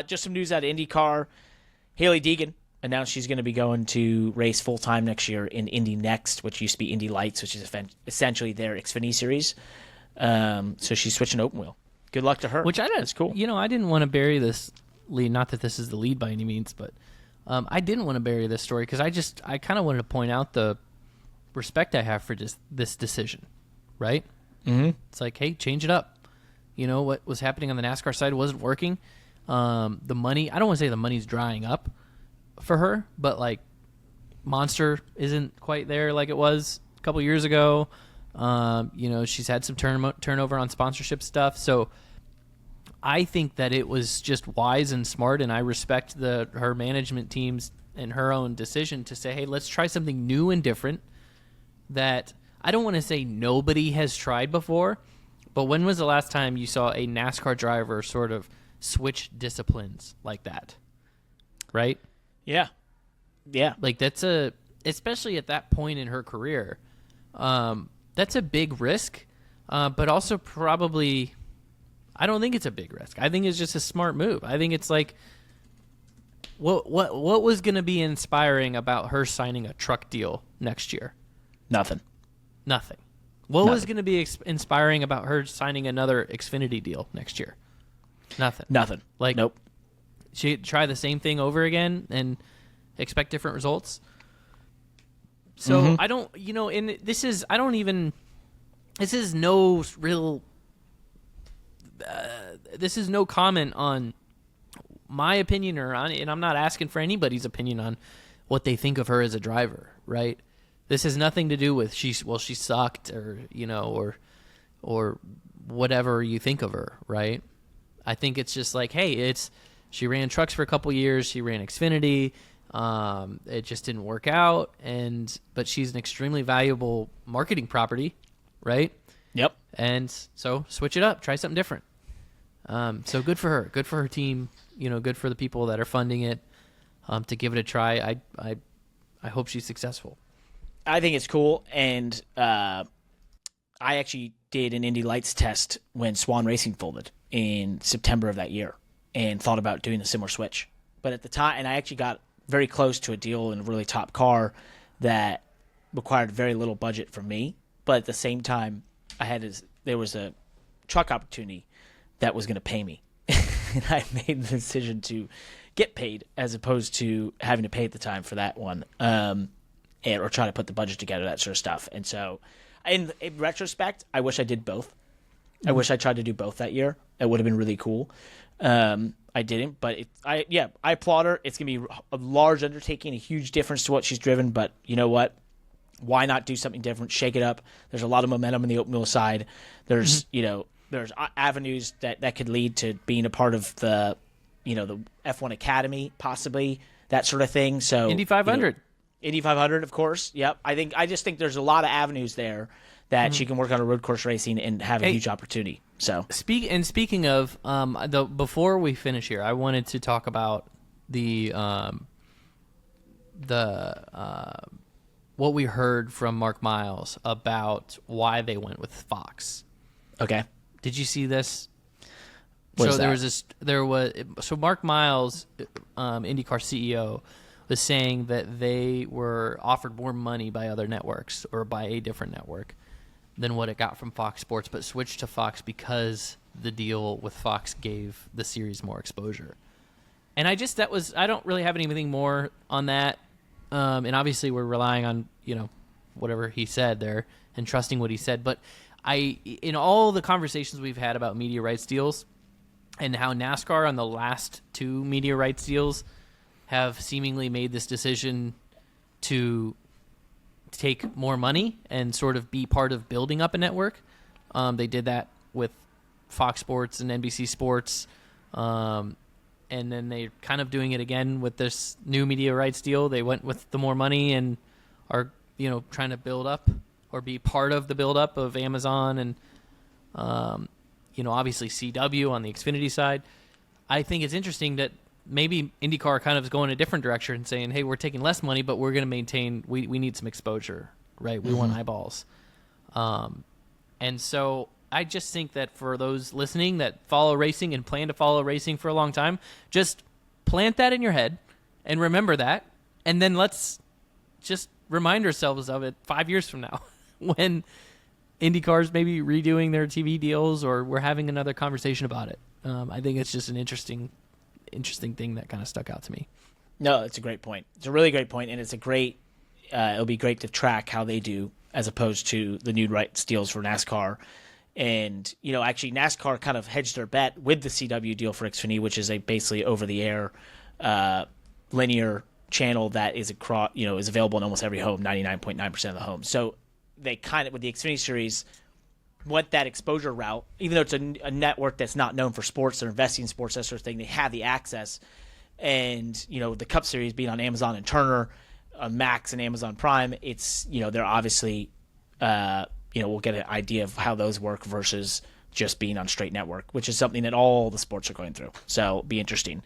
Just some news out of IndyCar. Hailie Deegan announced she's going to be going to race full-time next year in Indy NXT, which used to be Indy Lights, which is essentially their Xfinity series. So she's switching open wheel. Good luck to her. That's cool. I didn't want to bury this lead. Not that this is the lead by any means, but I didn't want to bury this story because I kind of wanted to point out the respect I have for just this decision, right? Mm-hmm. It's like, hey, change it up. What was happening on the NASCAR side wasn't working. The money, I don't want to say the money's drying up for her, but like Monster isn't quite there like it was a couple years ago. She's had some turnover on sponsorship stuff. So I think that it was just wise and smart, and I respect her management teams and her own decision to say, hey, let's try something new and different that I don't want to say nobody has tried before, but when was the last time you saw a NASCAR driver sort of switch disciplines like that? Right? Yeah. Like especially at that point in her career, that's a big risk, but also probably, I don't think it's a big risk. I think it's just a smart move. I think it's like, what was going to be inspiring about her signing a truck deal next year? Nothing. What was going to be inspiring about her signing another Xfinity deal next year? Nothing. Like, nope. She'd try the same thing over again and expect different results. So I don't, this is no real, this is no comment on my opinion and I'm not asking for anybody's opinion on what they think of her as a driver, right? This has nothing to do with she sucked or whatever you think of her, right? I think it's just like, hey, she ran trucks for a couple years, she ran Xfinity. It just didn't work out, but she's an extremely valuable marketing property, right? Yep. And so switch it up, try something different. So good for her, good for her team, good for the people that are funding it, to give it a try. I hope she's successful. I think it's cool, and I actually did an Indy Lights test when Swan Racing folded in September of that year, and thought about doing a similar switch. But at the time, and I actually got very close to a deal in a really top car that required very little budget from me. But at the same time, there was a truck opportunity that was going to pay me. And I made the decision to get paid as opposed to having to pay at the time for that one, or try to put the budget together, that sort of stuff. And so in retrospect, I wish I did both. I wish I tried to do both that year. It would have been really cool. I didn't, but I applaud her. It's going to be a large undertaking, a huge difference to what she's driven, but you know what? Why not do something different? Shake it up. There's a lot of momentum in the open wheel side. There's, there's avenues that could lead to being a part of the F1 Academy, possibly, that sort of thing. So Indy 500. Indy 500, of course. Yep. I just think there's a lot of avenues there that she can work on a road course racing and have a huge opportunity. So speaking of, before we finish here, I wanted to talk about the what we heard from Mark Miles about why they went with Fox. Okay. Did you see this? What so is that? there was Mark Miles, IndyCar CEO, was saying that they were offered more money by other networks or by a different network than what it got from Fox Sports, but switched to Fox because the deal with Fox gave the series more exposure. And I don't really have anything more on that. And obviously we're relying on, whatever he said there and trusting what he said. But in all the conversations we've had about media rights deals and how NASCAR on the last two media rights deals have seemingly made this decision to take more money and sort of be part of building up a network. They did that with Fox Sports and NBC Sports. And then they're kind of doing it again with this new media rights deal. They went with the more money and are, trying to build up or be part of the build-up of Amazon and, obviously CW on the Xfinity side. I think it's interesting that maybe IndyCar kind of is going a different direction and saying, hey, we're taking less money, but we're going to maintain, we need some exposure, right? We want eyeballs. And so I just think that for those listening that follow racing and plan to follow racing for a long time, just plant that in your head and remember that. And then let's just remind ourselves of it 5 years from now when IndyCar's maybe redoing their TV deals or we're having another conversation about it. I think it's just an interesting thing that kind of stuck out to me. No, it's a great point. It's a really great point, and it's a great. It'll be great to track how they do as opposed to the new rights deals for NASCAR. And actually, NASCAR kind of hedged their bet with the CW deal for Xfinity, which is a basically over-the-air linear channel that is is available in almost every home, 99.9% of the homes. So they kind of, with the Xfinity Series, went that exposure route. Even though it's a network that's not known for sports, they're investing in sports, that sort of thing. They have the access. And, the Cup Series being on Amazon and Turner, Max and Amazon Prime, it's, they're obviously, we'll get an idea of how those work versus just being on straight network, which is something that all the sports are going through. So it'll be interesting.